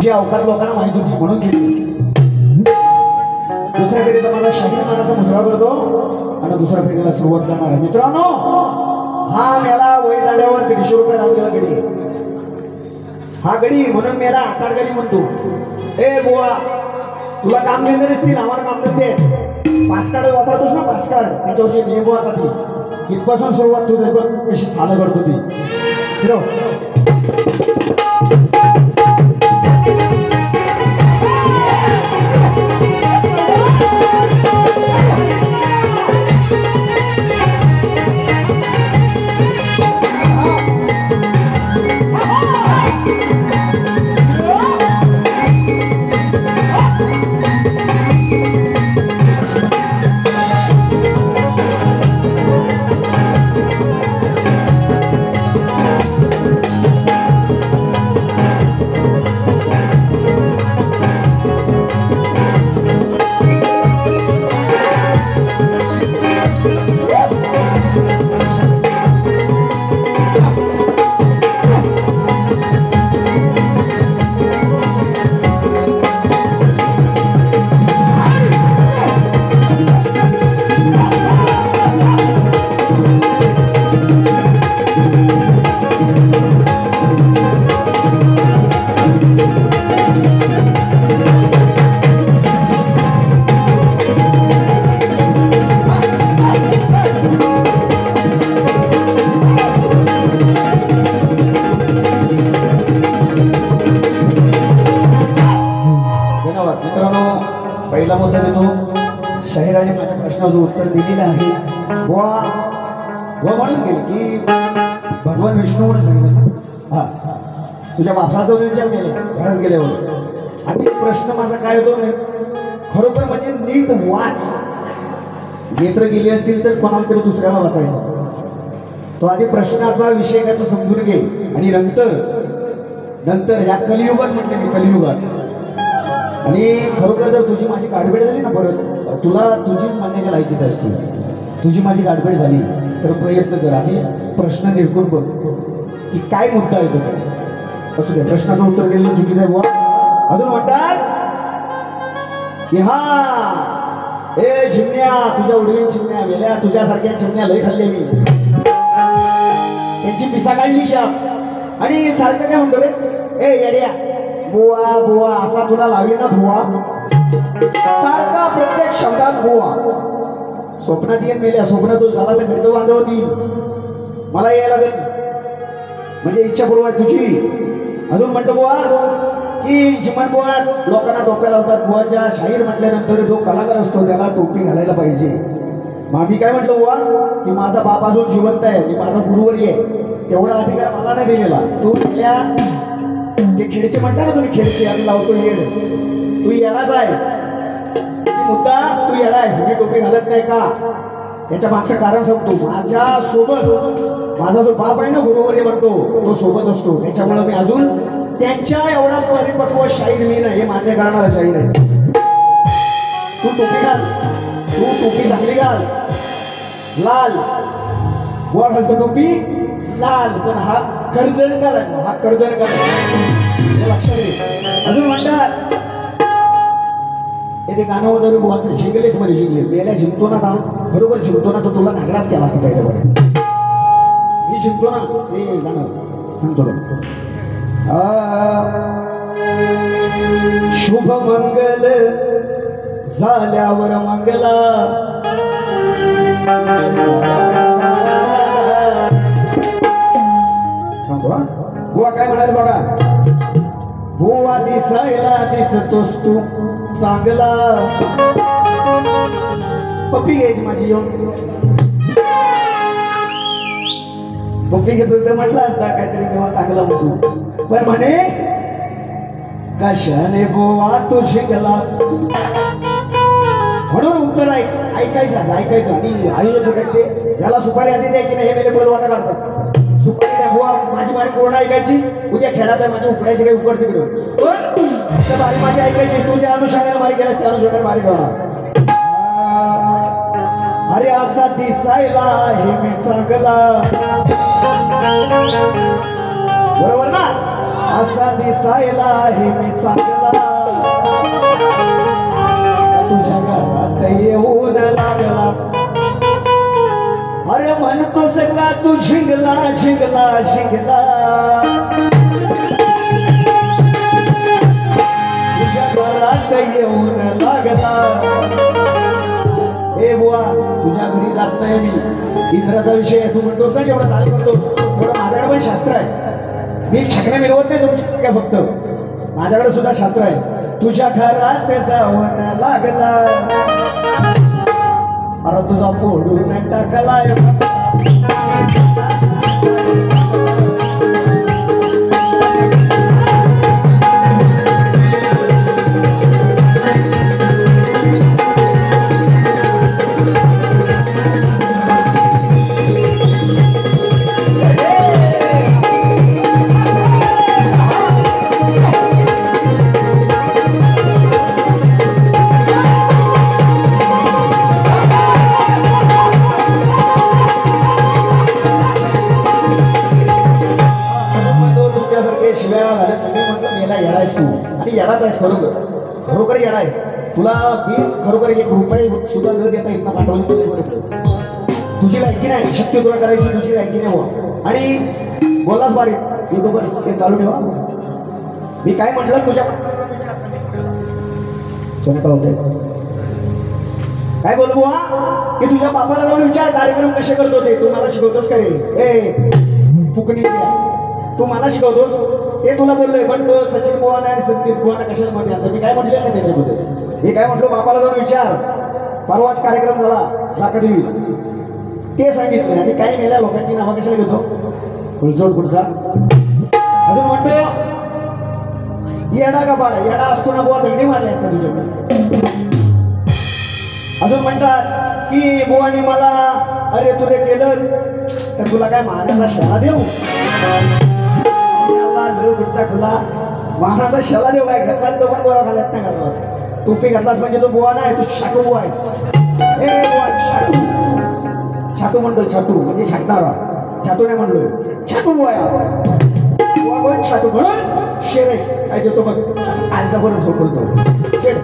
जी अवकात लोकांना माहित होती म्हणून केली. दुसऱ्या फेरीचा माझा शाहीर मानाचा मुजरा करतो आणि दुसऱ्या फेरीला सुरुवात करणार आहे. मित्रांनो, हा मेला वय दाड्यावर 150 रुपये लावलेला गडी. हा गडी म्हणून मेला आकार गडी म्हणतो. ए बोळा, तुला काम देणार असतील, आम्हाला काम देते. पास कार्ड वापरतोस ना, पास कार्ड त्याच्यावरची नियमवाचा ती इथपासून सुरुवात तुझं बघ कशी साधं करतो ती. हिरो पहिला मुद्दा देतो. शाहिराने माझ्या प्रश्नाचं उत्तर दिलेलं आहे. व म्हणून गेले की भगवान विष्णूवर सांगितलं, हा तुझ्या बापसाचं विचार केले घरच गेल्यावर. आणि प्रश्न माझा काय होतो नाही, खरोखर म्हणजे नीट वाच. नेत्र गेले असतील तर कोणाला तरी दुसऱ्याला वाचायचं. तो आधी प्रश्नाचा विषय काय तो समजून घे आणि नंतर ह्या कलियुगात म्हटले मी कलियुगात. आणि खरोखर जर तुझी माझी गाठभेट झाली ना, परत तुला तुझीच मानण्याच्या लायकीच असतो. तुझी माझी गाठभेट झाली तर प्रयत्न कर आणि प्रश्न निरकून बघ की काय मुद्दा येतो त्याचा. असू दे, प्रश्नाचं उत्तर दिलेलं चुकीचं आहे बुवा. अजून म्हणतात की हा ए चिमण्या, तुझ्या उडवीन चिमण्या मेल्या, तुझ्यासारख्या चिमण्या लय खाल्ले मी. त्यांची पिसा काढली शाप आणि सारखं काय म्हणतो रे, ए येड्या बुवा बुवा असा तुला लावी ना धुवा. सारखा प्रत्येक शब्दात बुवा. स्वप्नात येत मेल्या, स्वप्न तो झाला तर घरचं बांधव होती. मला यायला लागेल म्हणजे इच्छापूर्व आहे तुझी. अजून म्हणतो बुवा की चिमण बुवा लोकांना टोप्या लावतात. बुवाच्या शाहीर म्हटल्यानंतर जो कलाकार असतो त्याला टोपी घालायला पाहिजे. मामी काय म्हटलं बुवा की माझा बाप अजून जिवंत आहे आणि माझा गुरुवर्य आहे, तेवढा अधिकार मला नाही दिलेला. तू ते खेळचे म्हणता ना तुम्ही, खेळचे आम्ही लावतो येड, तू येडाच आहेस. मुद्दा तू येडा आहेस, मी टोपी घालत नाही का त्याच्या मागचं कारण सांगतो. माझ्या सोबत माझा जो बाप आहे ना गुरुवर्य म्हणतो तो सोबत असतो, त्याच्यामुळे मी अजून त्यांच्या एवढा परिपक्व शाहीर मी नाही हे मान्य करणारा शाहीर आहे. तू टोपी घाल, तू टोपी चांगली घाल, लाल वर घालतो टोपी लाल, पण हा कर्जन घाल, हा कर्जन घाल लक्षात घे. अजून म्हणतात ते गाणं वगैरे बुवाचं शिकले तुम्हाला शिकले मेल्या शिकतो ना, बरोबर शिकतो ना, तर तुला नागराच केला असता पहिल्या बरं. मी शिकतो ना ते गाणं सांगतो शुभ मंगल झाल्यावर मंगला सांगतो. हा बुवा काय म्हणाले बघा, बुवा दिसायला दिसतोस तू चांगला. पप्पी घ्यायची माझी येऊन, पप्पी घेतो तर म्हटलं असता काहीतरी तेव्हा चांगला म्हणतो. पण म्हणे कशाने बुवा तू शिकला, म्हणून उत्तर ऐकायचं आणि आईला ते याला सुपारी आधी द्यायची नाही, हे मेले बोल वाटा काढतात. सुपारी द्या बुवा, माझी मारी पूर्ण ऐकायची. उद्या खेळात आहे माझी उकडायची काही उकड तिकडे बारी माझी ऐकायची. तुझ्या अनुषंगाने मारी केल्यास त्या अनुषंगाने मारी ठेवणार. अरे असा दिसायला हे मी चांगला, बरोबर ना. असा दिसायला आहे मी चांगला तुझ्या घरात येऊन लागला अरे म्हणतोस का तू झिंगला झिंगला झिंगला तुझ्या घरात येऊन लागला ए बुवा तुझ्या घरी जात नाही मी इंद्राचा विषय तू म्हणतोस ना जेवढं दाल करतोस तेवढं माझ्याकडे पण शास्त्र आहे मी छकण्या मिरवत नाही तुमच्या काय फक्त माझ्याकडे सुद्धा शास्त्र आहे तुझ्या घरात जाऊन लागला अरे तुझा फोडून टाकलाय खरोखर येणार आहे तुला मी खरोखर एक रुपये सुद्धा न देता इथं पाठवली तुझी लायकी नाही शक्य तुला करायची तुझी लायकी नाही हो आणि बोललाच बारीक युट्यूबर हे चालू ठेवा मी काय म्हटलं तुझ्या काय बोलू बुवा की तुझ्या बापाला जाऊन विचार कार्यक्रम कसे करतो ते तू मला शिकवतोस का रे ए फुकणी तू मला शिकवतोस ते तुला बोललोय पण तो सचिन बुवा आणि संदीप बुवा कशाला मध्ये आता मी काय म्हटलं नाही त्याच्यामध्ये मी काय म्हटलो बापाला जाऊन विचार परवाच कार्यक्रम झाला राखदेवी ते सांगितलं आणि काही मेल्या लोकांची नावं कशाला घेतो फुलचोड पुढचा अजून म्हणतो येडा का बाळा येडा असतो ना बुवा दगडी मारले असतात तुझ्याकडे अजून म्हणतात की बुवानी मला अरे तुरे केलं तर तुला काय मारण्याचा शेळा देऊ कुठचा खुला वाहनाचा शेला देऊ काय घातला तो पण गोळा घालत नाही घातलास टोपी घातलास म्हणजे तो बुवा नाही तू छाटू बुवा आहेस ए बुवा छाटू छाटू म्हणतो छाटू म्हणजे छाटणारा छाटू नाही म्हणलोय छाटू बुवा बुवा कोण छाटू म्हणून शेरे काय देतो बघ असं कालचा बरोबर सोडतो चेड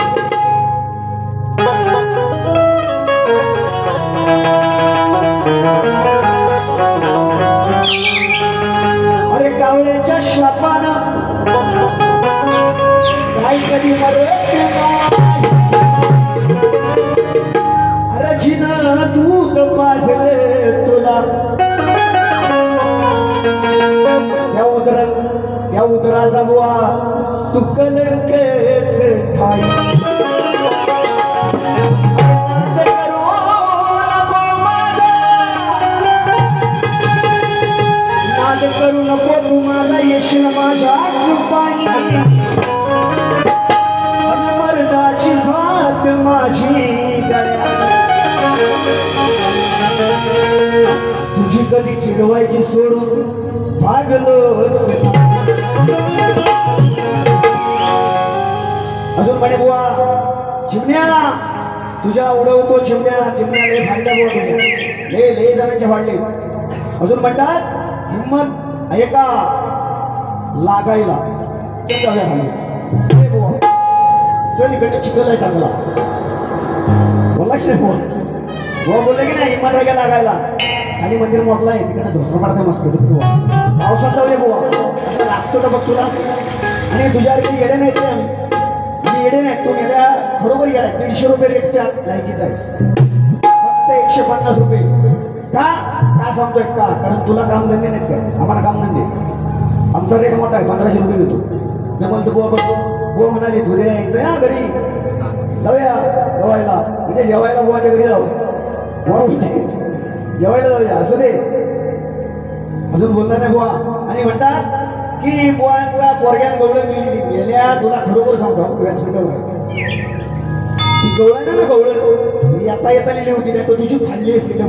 अरे कावळ्याच्या शापानं काय कधी मरत अरे जिनं दूध पाजले तुला त्या उदराचा बुवा तू कलंकेच ठाई करू नको तू माझा येशील माझ्या कृपाई मर्दाची भात माझी तुझी कधी चिडवायची सोडून भागलोच अजून म्हणे बुवा चिमण्या तुझ्या उडवतो चिमण्या चिमण्या लय फाडल्या बुवा लय जणांचे फाडले अजून म्हणतात हिम्मत आहे का लागायला चल इकडे चिखल आहे चांगला बोला की नाही बुवा बोलले की नाही हिम्मत आहे का लागायला खाली मंदिर मोठला आहे तिकडे धोरण पडते मस्त पावसात जाऊ दे बुवा असं लागतो का बघ तुला आणि तुझ्या येडे नाही ते आम्ही येडे नाही तू येड्या खरोबर येडा 150 रुपये रेटच्या लायकीचा आहे फक्त 150 रुपये का सांगतोय का कारण तुला काम धंदे नाहीत काय आम्हाला काम धंदे आमचा रेट मोठा आहे 1500 रुपये घेतो जमल तर बुवा बघतो बुवा म्हणाली तुझे यायचं हा घरी जाऊया जेवायला म्हणजे जेवायला बुवाच्या घरी जाऊ बुवा जेवायला जाऊया असं दे अजून बोलणार नाही बुवा आणि म्हणतात की बुवांचा पोरग्यात गवळण गेलेली गेल्या तुला खरोखर सांगतो व्यासपीठावर ती गवळण ना गवळण येता येता लिहिली होती नाही तर तुझी खाल्ली असते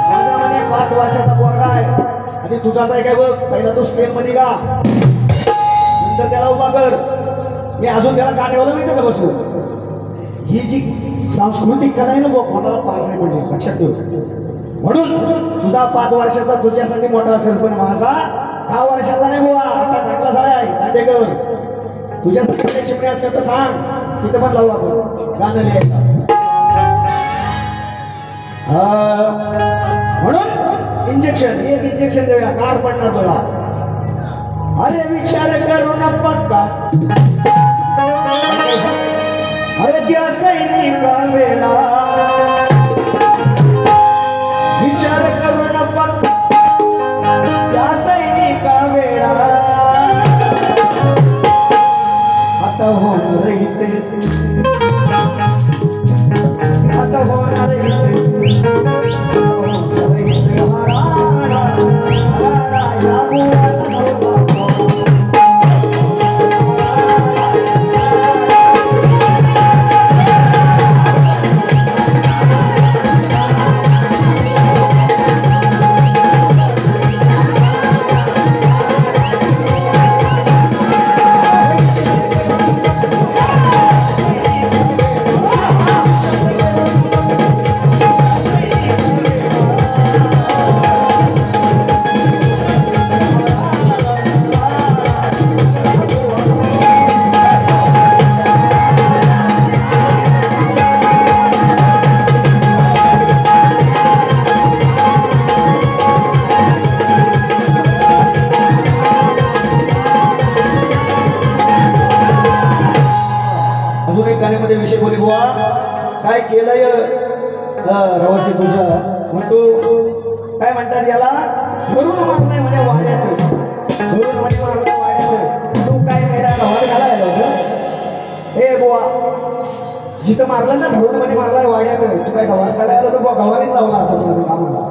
माझा म्हणे 5 वर्षाचा पोरगा आहे आणि तुझाच आहे काय बघ पहिला तो स्टेल मध्ये गा नंतर त्याला उभा कर मी अजून त्याला का ठेवलं माहिती का बसू ही जी सांस्कृतिक कला आहे ना बघ कोणाला पार नाही पडली लक्षात ठेव म्हणून तुझा 5 वर्षाचा तुझ्यासाठी मोठा असेल पण माझा 10 वर्षाचा नाही बुवा, आता चांगला झालाय दांडेकर. तुझ्यासाठी चिमणे असलं तर सांग, तिथे पण लावू आपण गाणं लिहायला. म्हणून इंजेक्शन, एक इंजेक्शन देऊया, कार पडणार बघा. अरे विचार करू न पक्का, अरे त्या सैनिका वेळा विचार करू न पक्का, त्या सैनिका वेळा आता होणार इथे, आता होणार इथे, गाण्यामध्ये विषय बोली बुवा काय केलंय रवासी तुझ्या म्हणतो, काय म्हणतात याला, धरून मारलाय म्हणजे वाड्यात, धरून म्हणजे मारलाय वाड्यात. तू काय केला, गव्हात घालायला होतं? ए बुवा, जिथं मारलं ना धरून म्हणजे मारलाय वाड्यात, तू काय गव्हात घालायला होतं बुवा, गव्हाणीच लावला असता तुला कामाला.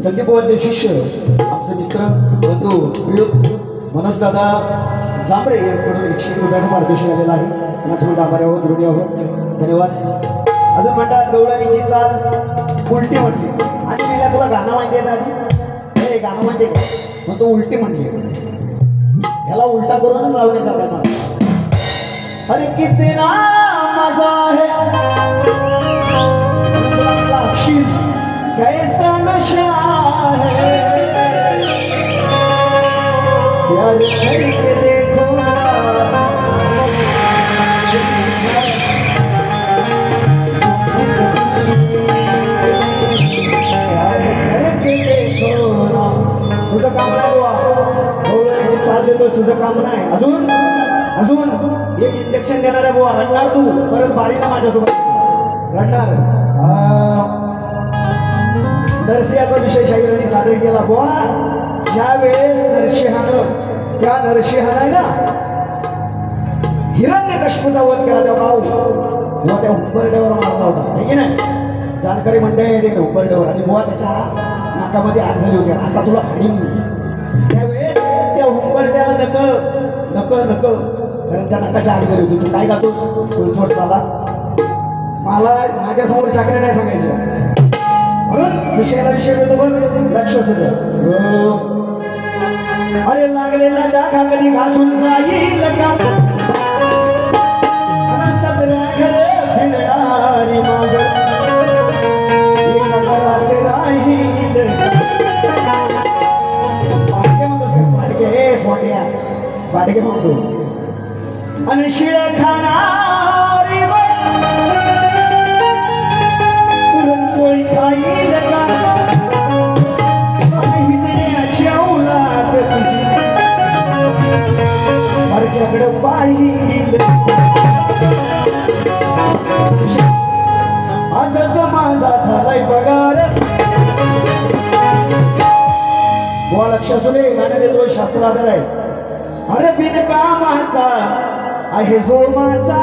संदीपवांचे शिष्य, आमचे मित्र बंधू मनोज दादा जांभरे यांच्याकडून 101 रुपयाचा पारितोषिक आलेला आहे. त्यांना आभारी आहोत, ऋणी आहोत, धन्यवाद. अजून म्हणतात गवळणीची चाल उलटी म्हटली, आणि मला तुला गाणं माहिती आहे आधी, हे गाणं माहिती आहे का, मग तो उलटी म्हणली, ह्याला उलटा करूनच लावण्याचा त्यांना. अरे कितना मजा है अक्षी, कैसा नशा है, प्यार करके देखो प्यार करके देखो ना. तुझं काम नाही बुवा, गवळणीची साथ देतोय, तुझं काम नाही. अजून अजून एक इंजेक्शन देणार आहे बुवा, रडणार तू, परत बारीनं माझ्यासोबत रडणार. नरसिंहाचा विषय शाहिरांनी सादर केला बुवा. ज्या वेळेस नरसिंहानं, त्या नरसिंहानं ना हिरण्यकश्यपूचा वध केला, तेव्हा त्या उंबरड्यावर मारला होता, आहे की नाही. जानकारी मंडळी उंबरड्यावर, आणि बुवा त्याच्या नाकामध्ये आग झाली होती, असा तुला हाडी. त्यावेळेस त्या उंबरड्याला नक नक नक कारण त्या नकाच्या आग झाली होती. तू काय गातोस कोणसोड चाला, मला माझ्यासमोर चाकरी नाही सांगायची. म्हणून विषयाला विषय मिळतो बघ, लक्ष असतं. अरे लागलेला डागा कधी घासून जाईल का, सतरा घरे फिरणारी माग पाडके आणि शिळ खाणारी पुरणपोळी खाईल का आणि हिजण्याची औलाद तुझी मरक्याकडं पाहिल आजच माझा झालाय पगार बुवा लक्ष असू दे गाणं देतो शास्त्र आधार आहे अरे बिनकामाचा आहे जो माझा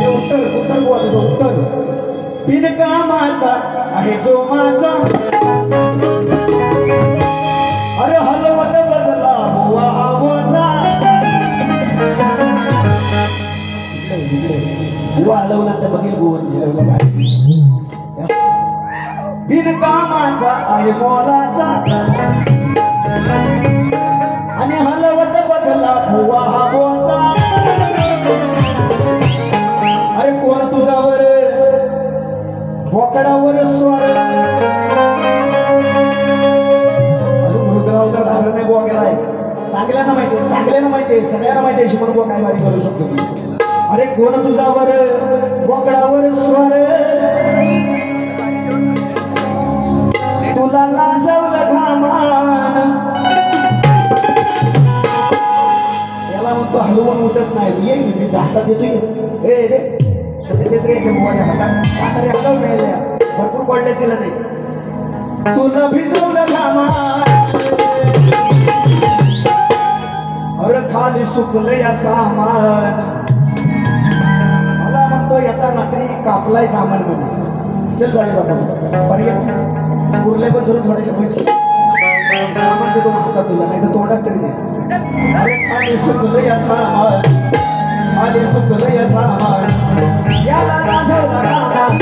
उत्तर उत्तर बुवा तुझं उत्तर बिनकामाचा आहे जो माझा अरे हलवत बसला बुवा आवाजा बुवा हलवला तर बघेल बुवा बिनकामाचा आहे मोलाचा आणि हलवत बसला बुवा हा बोचा अरे कोण तुझावर बोकडावर स्वर अजून मृगरावचा धारणे बुवा गेलाय चांगल्यानं माहितीये चांगल्यानं माहितीये सगळ्यांना माहितीये अशी म्हणून बुवा काय वारी करू शकतो मी अरे कोण तुझावर बोकडावर स्वर तुला लाजवलं घामान याला म्हणतो हलवून उठत नाही ये मी हातात येतोय ए रे स्वतःचेच रे मोबाईलच्या हातात हाताने हलव मिळाल्या भरपूर कॉन्टॅक्ट दिला नाही तुला भिजवलं घामान अरे खाली सुकलं या सामान मला म्हणतो याचा रात्री कापलाय सामान म्हणून चल जावे बाबा पर्यंत उरले पण धरून थोड्याशा पैसे सामान देतो हातात तुला नाही तर तोंडात तरी दे अरे खाली सुकलं या सामान खाली सुकलं या सामान याला लाजवला घामान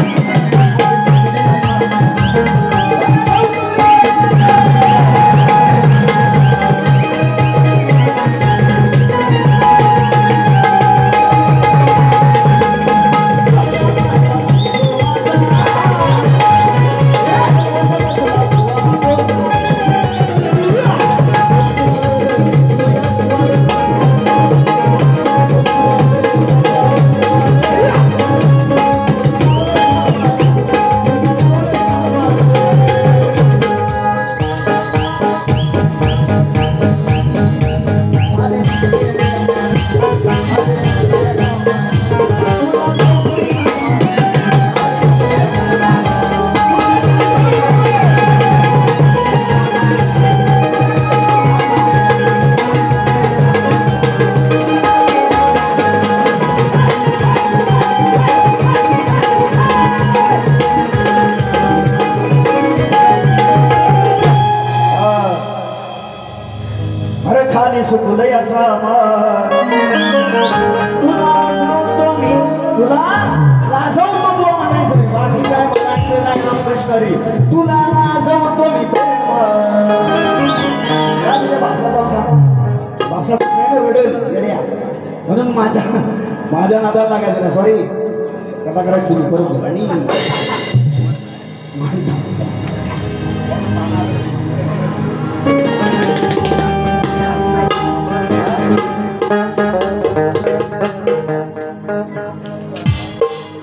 सुकुलया सामान तुला लाजवतो मी तुला लाजवतो बुवा म्हणायचं बाकी काय म्हणायचं नाही ना प्रश्नरी तुला लाजवतो मी बापसा रडेल येड्या म्हणून माझ्या नादाला लागायचं ना सॉरी कथा करायचं तुम्ही करून आणि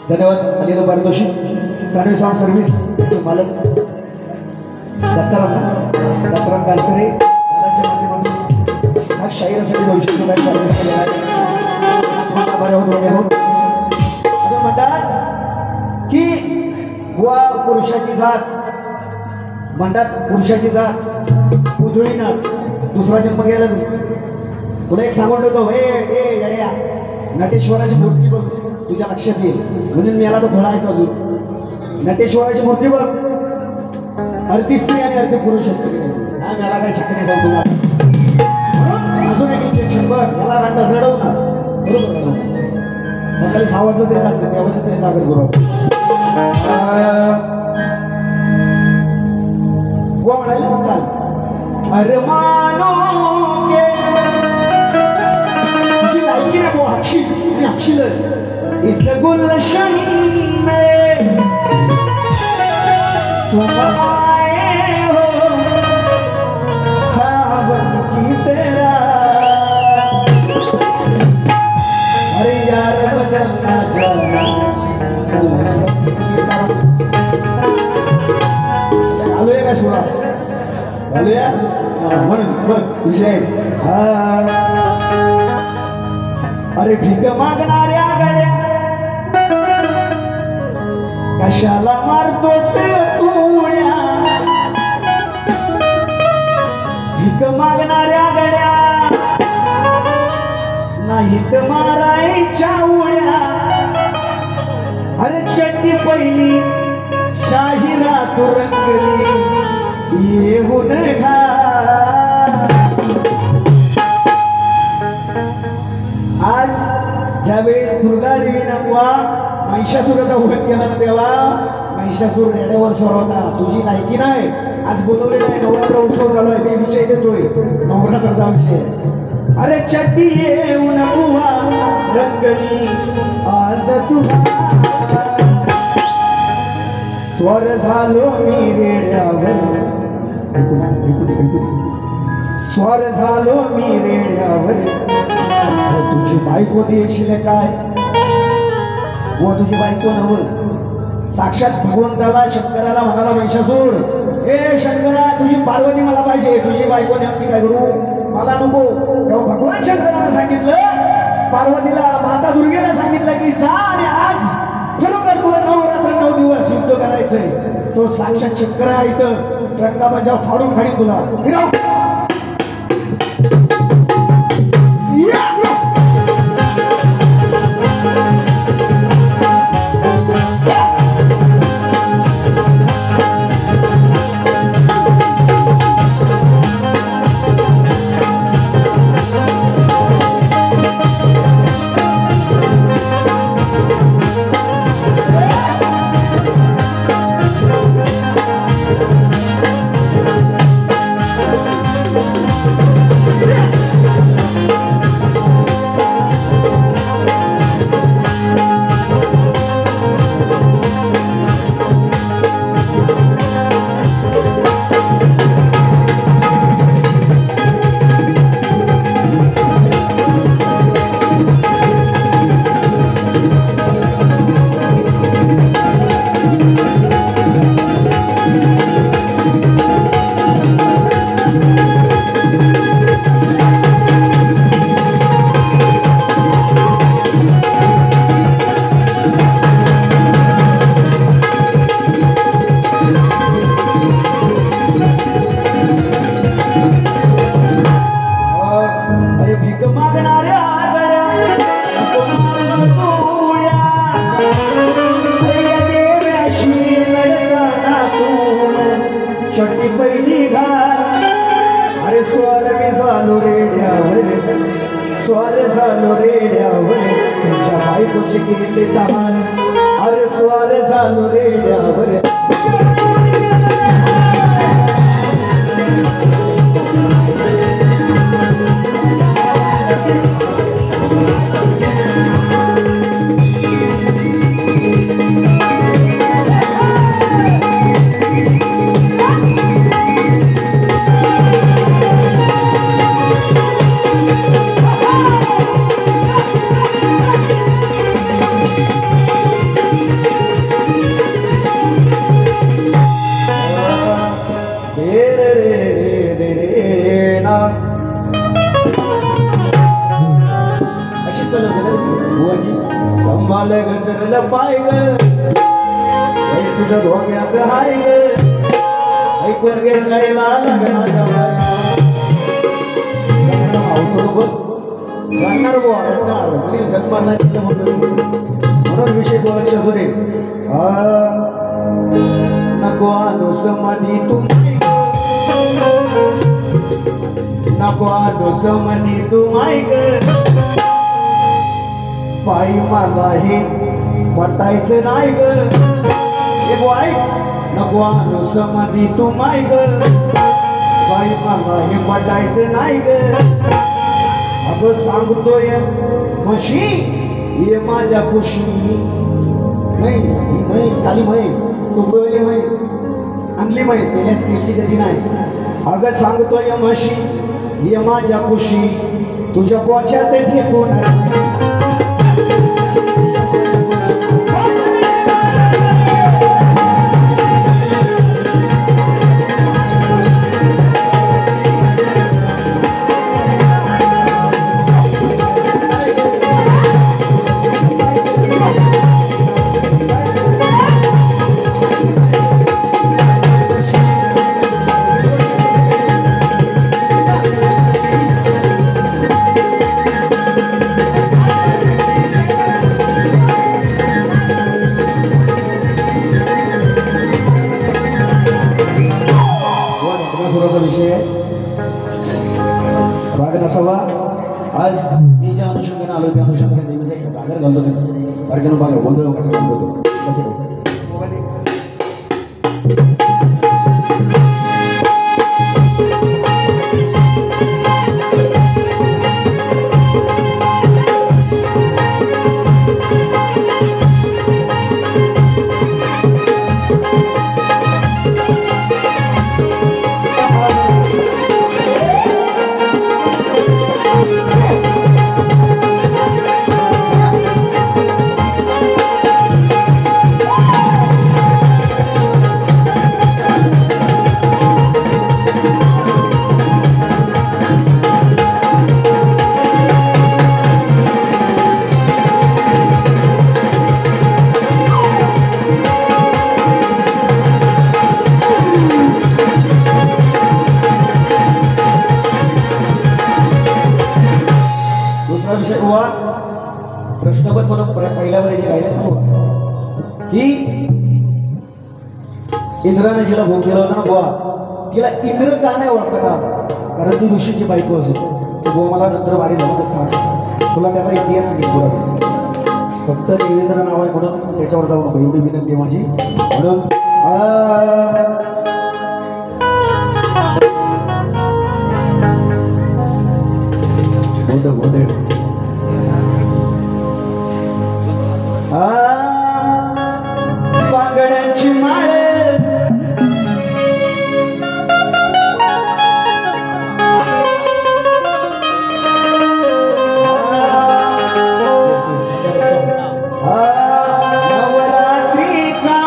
धन्यवाद अनिल पारितोषिक साने साउंड सर्व्हिस मालक दत्ताराम कालसरे दादाच्या माध्यमातून हा शाहिरासाठी 200 रुपये सर्व्हिस केलेला आहे असं म्हणतात की बुवा पुरुषाची जात म्हणतात पुरुषाची जात उजळी नाच दुसरा जन्म गेला तुला एक सांगून ठेवतो हे येड्या नटेश्वराची मूर्ती बघ तुझ्या लक्षात येईल म्हणून मी याला तो घोळायचा अजून नटेश्वराची मूर्ती बघ अर्धी स्त्री आणि अर्धी पुरुष असते हा मला काही शक्य नाही सांगतो अजून एक इंजेक्शन बघ याला रांडा रडवू ना बरोबर सकाळी 6 वाजता तरी जागते तेव्हाच तरी जागर करू बुवा म्हणाले चाल अरे मानोगे तुझी लायकी ना बुवा अक्षिल इस गुलशन में तुम आए हो सावन की तरह घालूया म्हणून बघ विषय अरे भीक मागणाऱ्या गड्या कशाला मारतोस तुळ्या भीक मागणाऱ्या गड्या नाहीत मारायच्या उड्या अरे चड्डी पहिली शाहिरात रंगली येऊन घा आज ज्यावेळेस दुर्गा देवी नमवा महिषासुराचा वध केला ना तेव्हा महिषासूर रेड्यावर स्वर होता तुझी लायकी नाही आज बोलवलेला आहे नवरात्र उत्सव चालू आहे मी विषय देतोय नवरात्राचा विषय अरे चड्डी येऊन बुवा रंगली आज तुझा स्वर झालो मी रेड्यावर स्वर झालो मी रेड्यावर तुझी बायको देशील काय व तुझी बायको नव साक्षात भगवंताला शंकराला म्हणाला महिषासूर हे शंकरा तुझी पार्वती मला पाहिजे तुझी बायको नेमकी काय करू मला नको तेव्हा भगवान शंकरानं सांगितलं पार्वतीला माता दुर्गेला सांगितलं की जा आणि आज खरोखर तुला नवरात्र 9 दिवस युद्ध करायचंय तो साक्षात शंकरा इथं रंगाबाजा फाडून खाडी तुला चड्डी पहिली घाल अरे स्वर मी झालो रेड्यावर स्वर झालो रेड्यावर तुझ्या बायकोची गेले तहान अरे स्वर झालो रेड्यावर संभाल घसरलं पाय ग तुझं धोक्याचं हाय ग ऐकून घेशायला लग्नाच्या म्हणून विषय तो लक्ष असू दे नको अनुसमधी तुम्ही नको अनुसमधी तुम्ही पायी मला हे पटायचं नाही ग नको अनुसमधी तू माय ग पायी मला हे पटायचं नाही ग अगं सांगतोय म्हशी ये माझ्या कुशी म्हैस ही म्हैस खाली म्हैस तुंबवली म्हैस आणली म्हैस पहिल्या स्केलची गती नाही अगं सांगतोय म्हशी ये माझ्या कुशी तुझ्या पोच्यात ठेकून आज मी ज्या अनुषंगाने आलो त्या अनुषंगाने नेहमीच एक जागर घालतो मी अर्गेनो बघा गोंधळ कसा घालतो प्रश्नपद म्हणून पहिल्यावर याची राहिले की इंद्राने जिला भोग केला होता ना बुवा तिला इंद्र का नाही ओळखता कारण ती ऋषीची बायको असो बुवा मला नंतर वारी झाली तर सांग तुला त्याचा इतिहास सांगेल फक्त देवेंद्र नाव आहे म्हणून त्याच्यावर जाऊ नको एवढी विनंती माझी म्हणून बांगड्यांची माळ नवरात्रीचा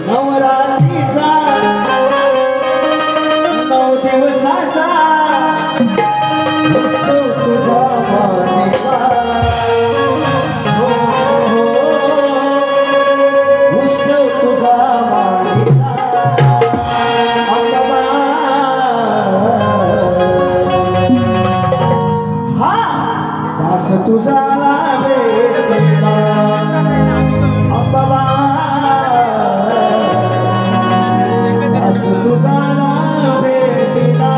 नवरात्रीचा 9 दिवसाचा तुझा मानिका उत्सव तुझा मानिका हा दास तुझा लाभेला अंबाबा दास तुझा लाभेला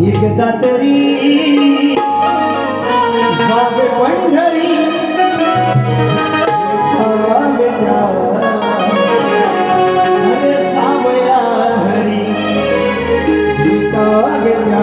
एकदा तरी जावे पंढरी अरे सावया हरी विटावे त्या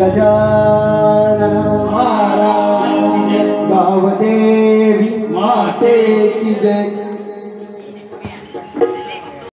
गजानन महाराज गावदेवी माते की जय।